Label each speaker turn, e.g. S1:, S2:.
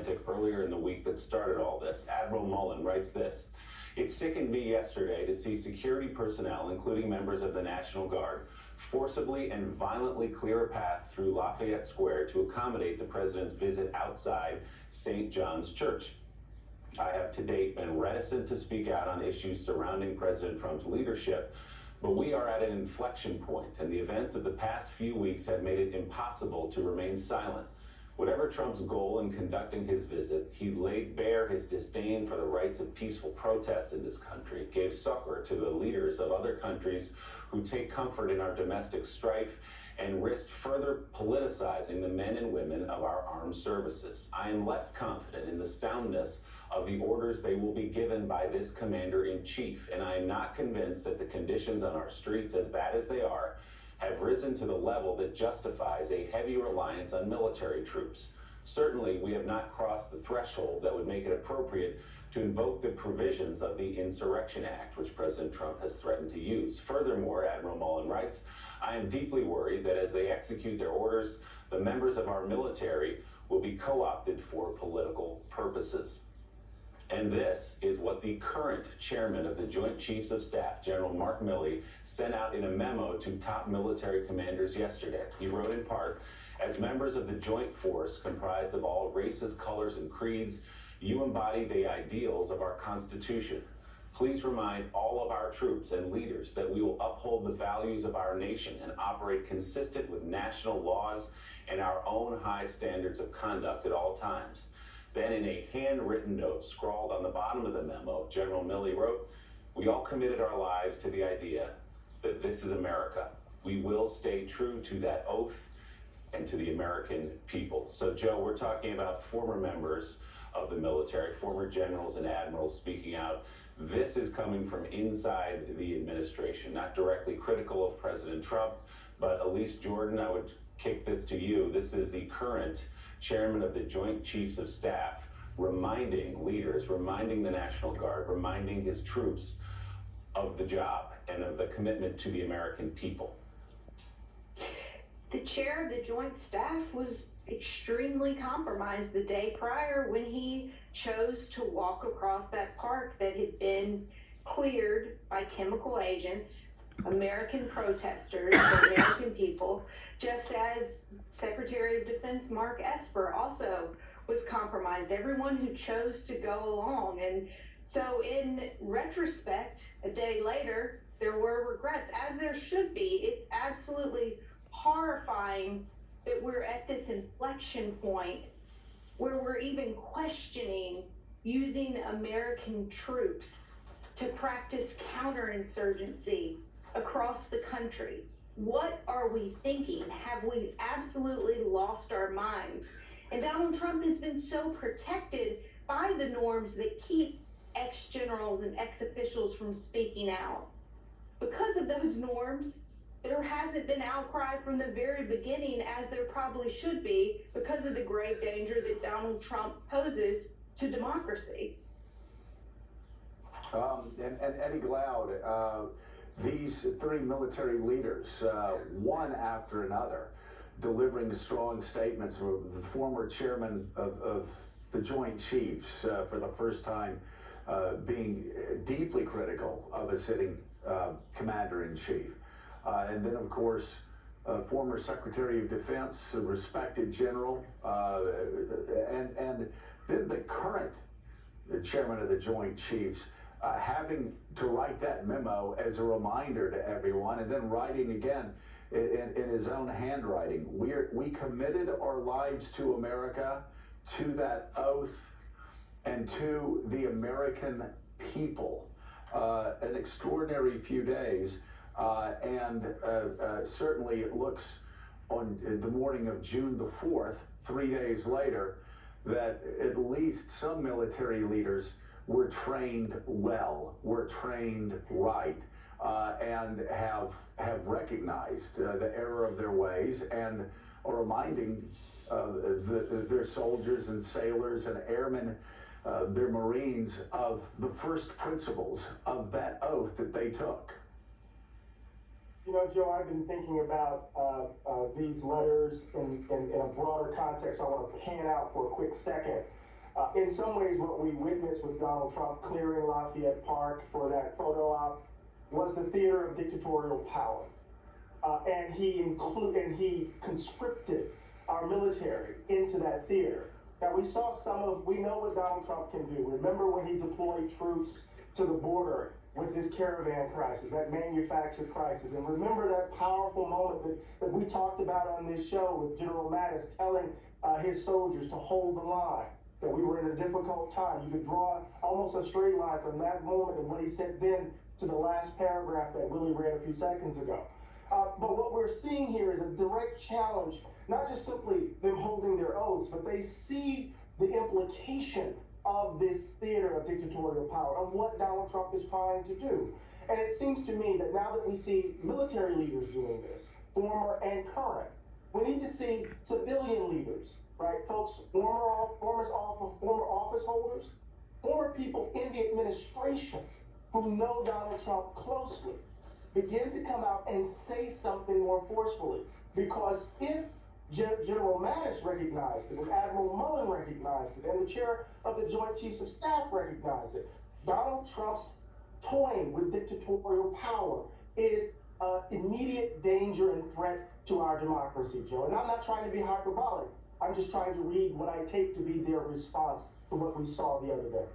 S1: Atlantic earlier in the week that started all this. Admiral Mullen writes this: "It sickened me yesterday to see security personnel, including members of the National Guard, forcibly and violently clear a path through Lafayette Square to accommodate the president's visit outside St. John's Church. I have to date been reticent to speak out on issues surrounding President Trump's leadership, but we are at an inflection point, and the events of the past few weeks have made it impossible to remain silent. Whatever Trump's goal in conducting his visit, he laid bare his disdain for the rights of peaceful protest in this country, gave succor to the leaders of other countries who take comfort in our domestic strife, and risked further politicizing the men and women of our armed services. I am less confident in the soundness of the orders they will be given by this commander-in-chief, and I am not convinced that the conditions on our streets, as bad as they are, have risen to the level that justifies a heavy reliance on military troops. Certainly, we have not crossed the threshold that would make it appropriate to invoke the provisions of the Insurrection Act, which President Trump has threatened to use. Furthermore," Admiral Mullen writes, "I am deeply worried that as they execute their orders, the members of our military will be co-opted for political purposes." And this is what the current chairman of the Joint Chiefs of Staff, General Mark Milley, sent out in a memo to top military commanders yesterday. He wrote in part, "As members of the Joint Force comprised of all races, colors, and creeds, you embody the ideals of our Constitution. Please remind all of our troops and leaders that we will uphold the values of our nation and operate consistent with national laws and our own high standards of conduct at all times." Then in a handwritten note scrawled on the bottom of the memo, General Milley wrote, "We all committed our lives to the idea that this is America. We will stay true to that oath and to the American people." So, Joe, we're talking about former members of the military, former generals and admirals speaking out. This is coming from inside the administration, not directly critical of President Trump, but Elise Jordan, I would kick this to you. This is the current chairman of the Joint Chiefs of Staff reminding leaders, reminding the National Guard, reminding his troops of the job and of the commitment to the American people.
S2: The chair of the Joint Staff was extremely compromised the day prior when he chose to walk across that park that had been cleared by chemical agents, American protesters, the American people, just as Secretary of Defense Mark Esper also was compromised. Everyone who chose to go along. And so in retrospect, a day later, there were regrets, as there should be. It's absolutely horrifying that we're at this inflection point where we're even questioning using American troops to practice counterinsurgency across the country. What are we thinking? Have we absolutely lost our minds? And Donald Trump has been so protected by the norms that keep ex-generals and ex-officials from speaking out. Because of those norms, there hasn't been outcry from the very beginning, as there probably should be, because of the grave danger that Donald Trump poses to democracy.
S3: And Eddie Glaude, these three military leaders, one after another, delivering strong statements. The former chairman of the Joint Chiefs, for the first time, being deeply critical of a sitting commander-in-chief. And then, of course, former Secretary of Defense, a respected general, and then the current chairman of the Joint Chiefs, having to write that memo as a reminder to everyone, and then writing again in his own handwriting. We committed our lives to America, to that oath, and to the American people. An extraordinary few days, and certainly it looks on the morning of June the 4th, 3 days later, that at least some military leaders were trained well, were trained right, and have recognized the error of their ways and are reminding their soldiers and sailors and airmen, their Marines, of the first principles of that oath that they took.
S4: You know, Joe, I've been thinking about these letters in a broader context. I want to pan out for a quick second. In some ways, what we witnessed with Donald Trump clearing Lafayette Park for that photo op was the theater of dictatorial power. And he conscripted our military into that theater. Now, we know what Donald Trump can do. Remember when he deployed troops to the border with this caravan crisis, that manufactured crisis. And remember that powerful moment that we talked about on this show with General Mattis telling his soldiers to hold the line, that we were in a difficult time. You could draw almost a straight line from that moment and what he said then to the last paragraph that Willie read a few seconds ago. But what we're seeing here is a direct challenge, not just simply them holding their oaths, but they see the implication of this theater of dictatorial power, of what Donald Trump is trying to do. And it seems to me that now that we see military leaders doing this, former and current, we need to see civilian leaders, right? Folks, former office holders, former people in the administration who know Donald Trump closely, begin to come out and say something more forcefully. Because if General Mattis recognized it, and Admiral Mullen recognized it, and the chair of the Joint Chiefs of Staff recognized it, Donald Trump's toying with dictatorial power is an immediate danger and threat to our democracy, Joe. And I'm not trying to be hyperbolic. I'm just trying to read what I take to be their response to what we saw the other day.